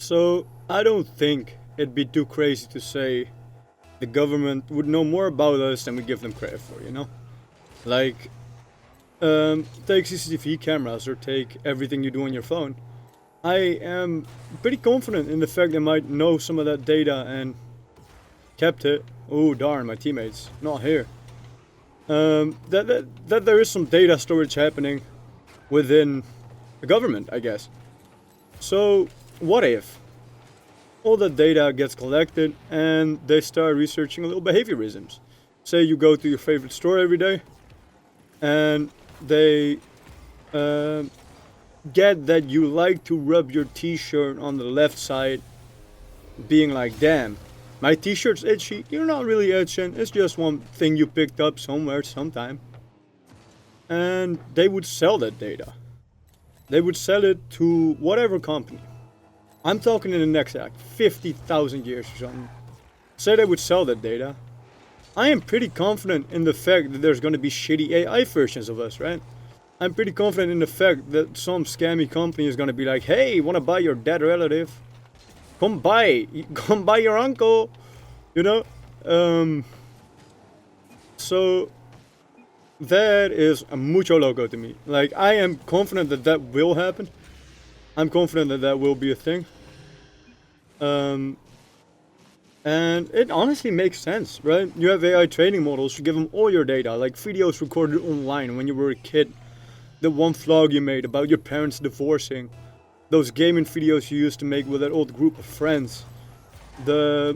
So, I don't think it'd be too crazy to say the government would know more about us than we give them credit for, you know? Like, take CCTV cameras or take everything you do on your phone. I am pretty confident in the fact they might know some of that data and kept it. Oh darn, my teammates not here. That there is some data storage happening within the government, I guess. So, what if all that data gets collected and they start researching a little behaviorisms? Say you go to your favorite store every day and they get that you like to rub your t-shirt on the left side, being like, damn, my t-shirt's itchy. You're not really itching, it's just one thing you picked up somewhere sometime. And they would sell that data. They would sell it to whatever company. I'm talking in the next 50,000 years or something. Say they would sell that data. I am pretty confident in the fact that there's gonna be shitty AI versions of us, right? I'm pretty confident in the fact that some scammy company is gonna be like, hey, wanna buy your dead relative? Come buy your uncle, you know? So that is a mucho loco to me. Like, I am confident that that will happen. I'm confident that that will be a thing. And it honestly makes sense, right? You have AI training models, you give them all your data, like videos recorded online when you were a kid, the one vlog you made about your parents divorcing, those gaming videos you used to make with that old group of friends, the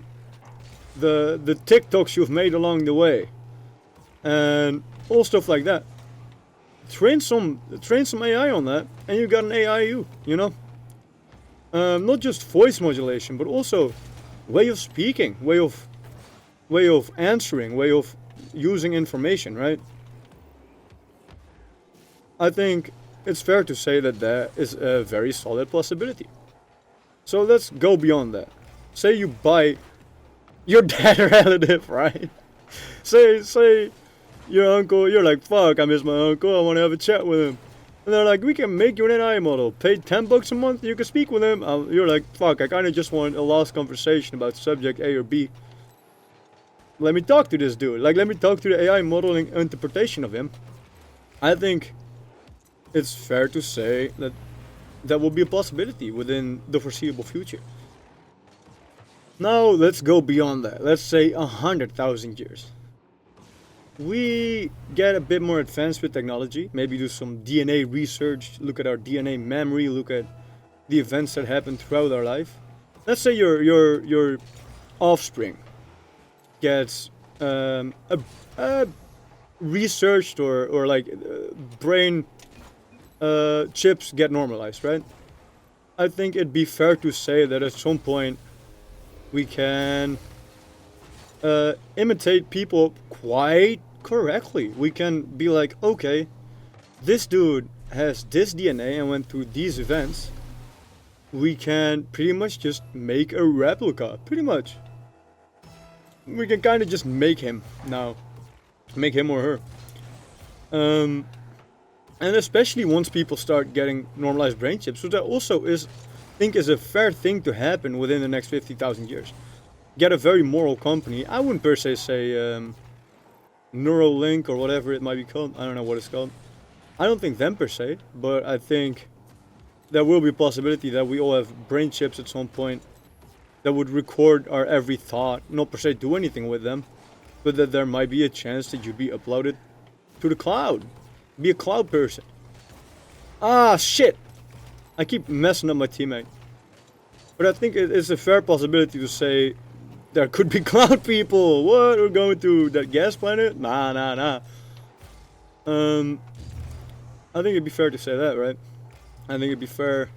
TikToks you've made along the way, and all stuff like that. Train some AI on that, and you got an AIU, you know? Not just voice modulation, but also way of speaking, way of answering, way of using information, right? I think it's fair to say that that is a very solid possibility. So let's go beyond that. Say you buy your dead relative, right? Say your uncle, you're like, fuck, I miss my uncle, I want to have a chat with him. And they're like, we can make you an AI model. Pay $10 a month, you can speak with him. You're like, fuck, I kind of just want a last conversation about subject A or B. Let me talk to this dude. Like, let me talk to the AI modeling interpretation of him. I think it's fair to say that that will be a possibility within the foreseeable future. Now, let's go beyond that. Let's say 100,000 years. We get a bit more advanced with technology, maybe do some DNA research, look at our DNA memory, look at the events that happen throughout our life. Let's say your offspring gets researched or like brain chips get normalized, right? I think it'd be fair to say that at some point we can imitate people quite correctly. We can be like, okay, this dude has this DNA and went through these events. We can pretty much just make a replica, pretty much. We can kind of just make him now. Make him or her. And especially once people start getting normalized brain chips, which I also think is a fair thing to happen within the next 50,000 years. Get a very moral company. I wouldn't per se say Neuralink or whatever it might be called. I don't know what it's called. I don't think them per se, but I think there will be a possibility that we all have brain chips at some point that would record our every thought, not per se do anything with them, but that there might be a chance that you'd be uploaded to the cloud. Be a cloud person. Ah, shit! I keep messing up my teammate. But I think it's a fair possibility to say there could be cloud people. What? We're going to that gas planet? Nah. I think it'd be fair to say that, right? I think it'd be fair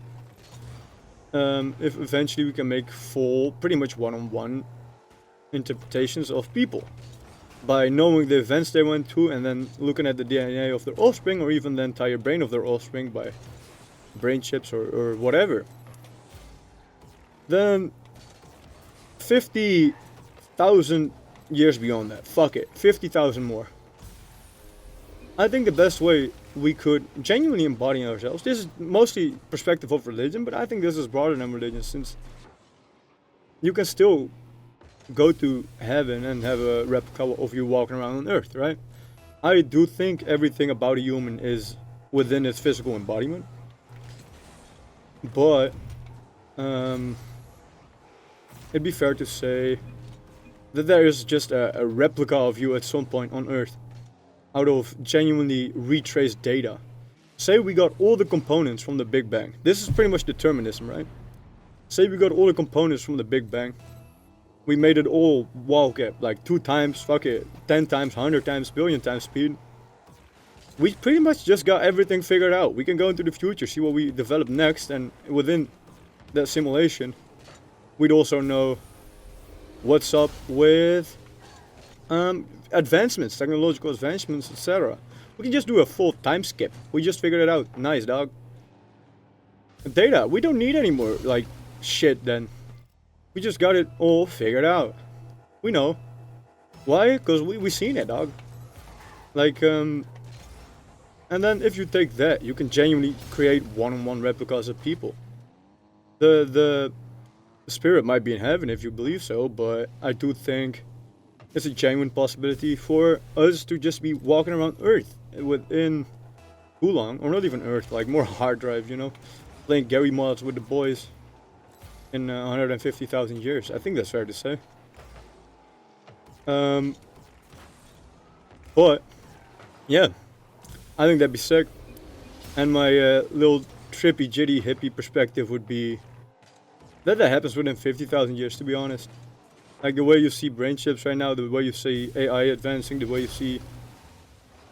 if eventually we can make full, pretty much one-on-one interpretations of people by knowing the events they went through and then looking at the DNA of their offspring or even the entire brain of their offspring by brain chips or whatever. Then 50,000 years beyond that, fuck it, 50,000 more. I think the best way we could genuinely embody ourselves. This is mostly perspective of religion, but I think this is broader than religion, since you can still go to heaven and have a replica of you walking around on Earth, right? I do think everything about a human is within its physical embodiment, but it'd be fair to say that there is just a replica of you at some point on Earth out of genuinely retraced data. Say we got all the components from the Big Bang. This is pretty much determinism, right? Say we got all the components from the Big Bang. We made it all walk at like 2 times, fuck it, 10 times, 100 times, billion times speed. We pretty much just got everything figured out. We can go into the future, see what we develop next, and within that simulation, we'd also know what's up with advancements, technological advancements, etc. We can just do a full time skip. We just figured it out. Nice, dog. Data, we don't need any more, like, shit then. We just got it all figured out. We know. Why? Because we seen it, dog. Like, and then if you take that, you can genuinely create one-on-one replicas of people. The spirit might be in heaven if you believe so, but I do think it's a genuine possibility for us to just be walking around Earth within too long, or not even Earth, like more hard drive, you know, playing Gary mods with the boys in 150,000 years. I think that's fair to say. But yeah, I think that'd be sick. And my little trippy jitty hippie perspective would be that happens within 50,000 years, to be honest. Like the way you see brain chips right now, the way you see AI advancing, the way you see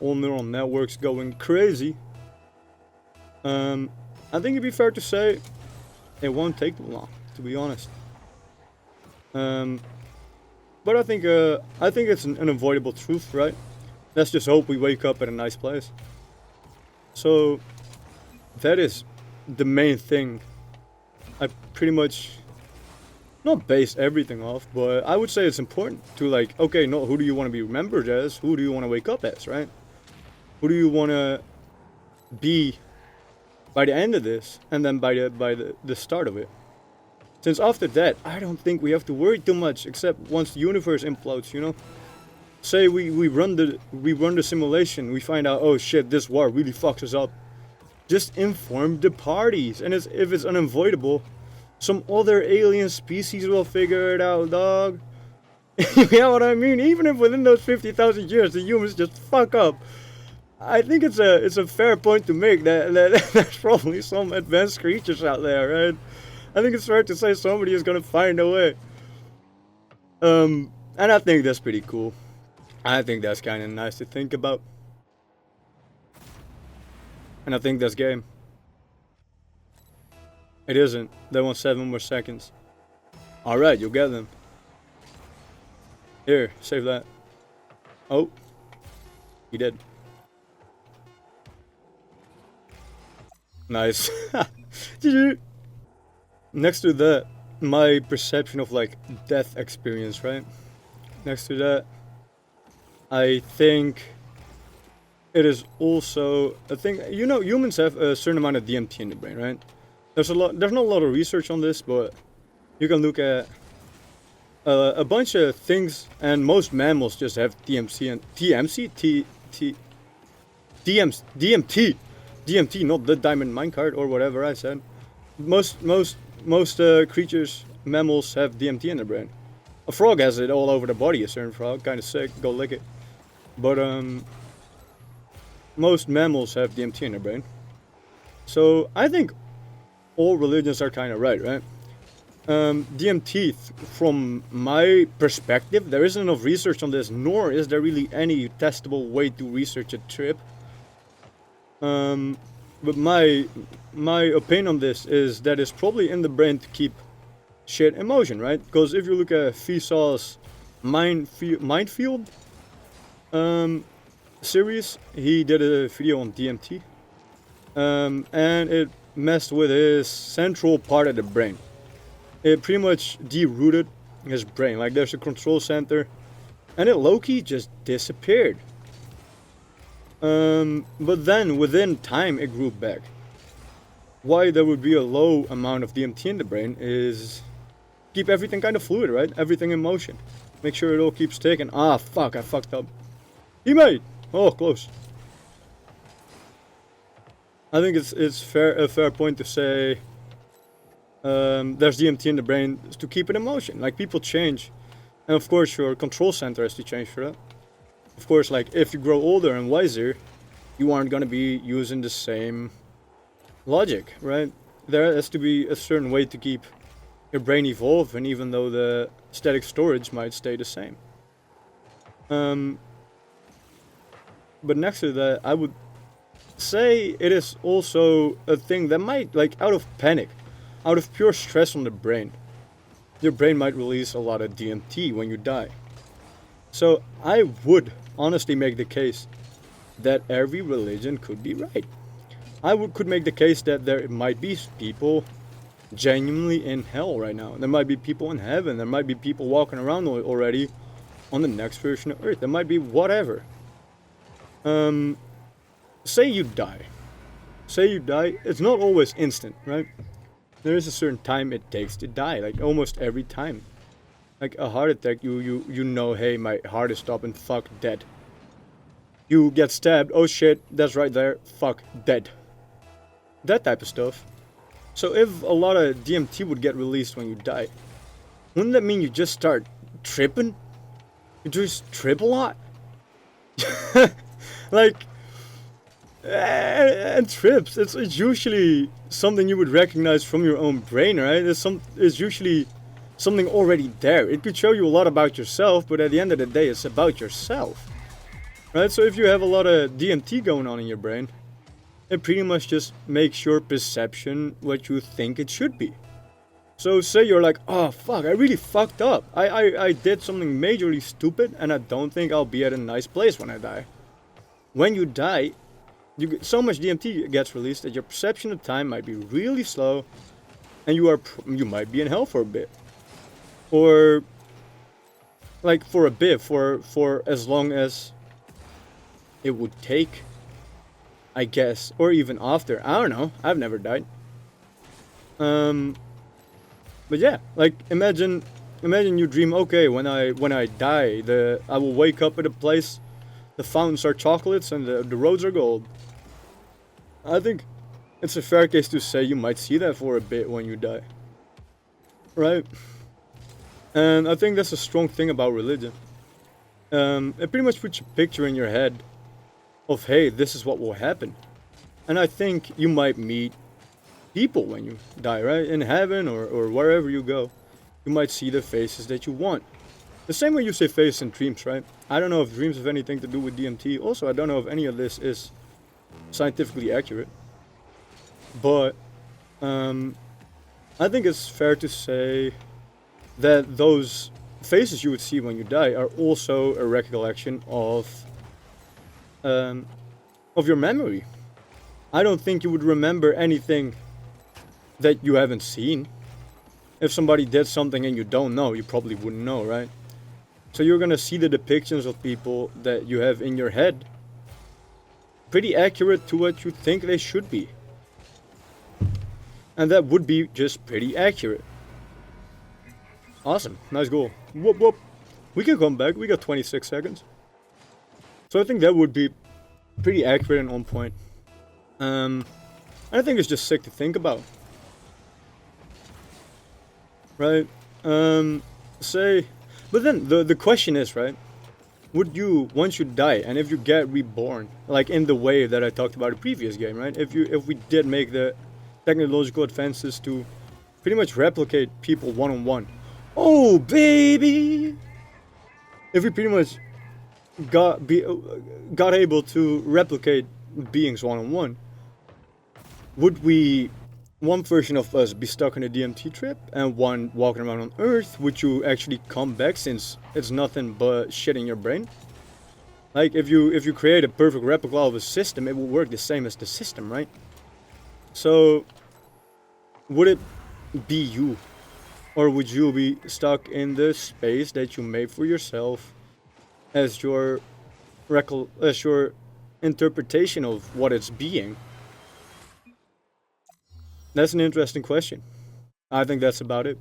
all neural networks going crazy. I think it'd be fair to say it won't take too long, to be honest. But I think it's an unavoidable truth, right? Let's just hope we wake up at a nice place. So that is the main thing I pretty much not base everything off, but I would say it's important to, like, okay, no, who do you want to be remembered as? Who do you want to wake up as, right? Who do you want to be by the end of this, and then by the start of it? Since after that, I don't think we have to worry too much, except once the universe implodes, you know? Say we run the simulation, we find out, oh shit, this war really fucks us up. Just inform the parties, and if it's unavoidable, some other alien species will figure it out, dog. You know what I mean? Even if within those 50,000 years the humans just fuck up, I think it's a fair point to make that there's probably some advanced creatures out there, right? I think it's fair to say somebody is gonna find a way. And I think that's pretty cool. I think that's kind of nice to think about. And I think that's game. It isn't. They want 7 more seconds. Alright, you'll get them. Here, save that. Oh. He did. Nice. Next to that, my perception of, like, death experience, right? Next to that, I think it is also a thing. You know, humans have a certain amount of DMT in the brain, right? There's not a lot of research on this, but you can look at a bunch of things, and most mammals just have DMT, not the diamond minecart or whatever I said. Most creatures, mammals, have DMT in their brain. A frog has it all over the body. A certain frog, kind of sick. Go lick it. But most mammals have DMT in their brain. So I think all religions are kind of right? DMT, from my perspective, there isn't enough research on this, nor is there really any testable way to research a trip. But my opinion on this is that it's probably in the brain to keep shit in motion, right? Because if you look at Vsauce's Mindfield series, he did a video on DMT, and it messed with his central part of the brain. It pretty much derooted his brain. Like, there's a control center, and it low-key just disappeared. But then within time it grew back. Why there would be a low amount of DMT in the brain is keep everything kind of fluid, right? Everything in motion. Make sure it all keeps ticking. Ah, fuck, I fucked up. Teammate! Oh, close. I think it's a fair point to say there's DMT in the brain to keep it in motion. Like, people change. And of course your control center has to change for that. Of course, like, if you grow older and wiser, you aren't gonna be using the same logic, right? There has to be a certain way to keep your brain evolving, even though the static storage might stay the same. But next to that, I would say it is also a thing that might, like, out of panic, out of pure stress on the brain, your brain might release a lot of DMT when you die. So I would honestly make the case that every religion could be right. Could make the case that there might be people genuinely in hell right now. There might be people in heaven. There might be people walking around already on the next version of Earth. There might be whatever. Say you die. It's not always instant, right? There is a certain time it takes to die, like almost every time. Like a heart attack, you know, hey, my heart is stopping, fuck, dead. You get stabbed, oh shit, that's right there, fuck, dead. That type of stuff. So if a lot of DMT would get released when you die, wouldn't that mean you just start tripping? You just trip a lot? Like, and trips, it's usually something you would recognize from your own brain, right? It's usually something already there. It could show you a lot about yourself, but at the end of the day, it's about yourself, right? So if you have a lot of DMT going on in your brain, it pretty much just makes your perception what you think it should be. So say you're like, oh fuck, I really fucked up. I did something majorly stupid, and I don't think I'll be at a nice place when I die. When you die, so much DMT gets released that your perception of time might be really slow, and you might be in hell for a bit, or like for a bit, for as long as it would take, I guess, or even after. I don't know. I've never died. But yeah, like imagine you dream, okay, when I die, I will wake up at a place, the fountains are chocolates and the roads are gold. I think it's a fair case to say you might see that for a bit when you die, right? And I think that's a strong thing about religion. It pretty much puts a picture in your head of, hey, this is what will happen. And I think you might meet people when you die, right? In heaven or wherever you go. You might see the faces that you want. The same way you say face in dreams, right? I don't know if dreams have anything to do with DMT. Also, I don't know if any of this is scientifically accurate. But I think it's fair to say that those faces you would see when you die are also a recollection of your memory. I don't think you would remember anything that you haven't seen. If somebody did something and you don't know, you probably wouldn't know, right? So you're gonna see the depictions of people that you have in your head pretty accurate to what you think they should be. And that would be just pretty accurate. Awesome, nice goal. Whoop whoop. We can come back, we got 26 seconds. So I think that would be pretty accurate and on point. And I think it's just sick to think about. Right? But then the question is, right? Would you, once you die, and if you get reborn, like in the way that I talked about in the previous game, right? If we did make the technological advances to pretty much replicate people one-on-one. Oh, baby! If we pretty much got able to replicate beings one-on-one, would one version of us be stuck in a DMT trip and one walking around on Earth? Would you actually come back, since it's nothing but shit in your brain? Like, if you create a perfect replica of a system, it will work the same as the system, right? So would it be you, or would you be stuck in the space that you made for yourself as your interpretation of what it's being? That's an interesting question. I think that's about it.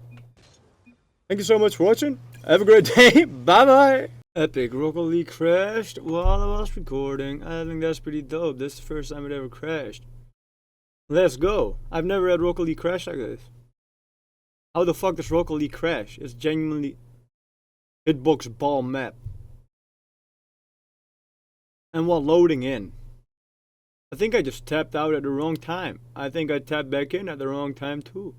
Thank you so much for watching. Have a great day. Bye bye. Epic. Rocket League crashed while I was recording. I think that's pretty dope. That's the first time it ever crashed. Let's go. I've never had Rocket League crash like this. How the fuck does Rocket League crash? It's genuinely hitbox ball map. And while loading in. I think I just tapped out at the wrong time. I think I tapped back in at the wrong time too.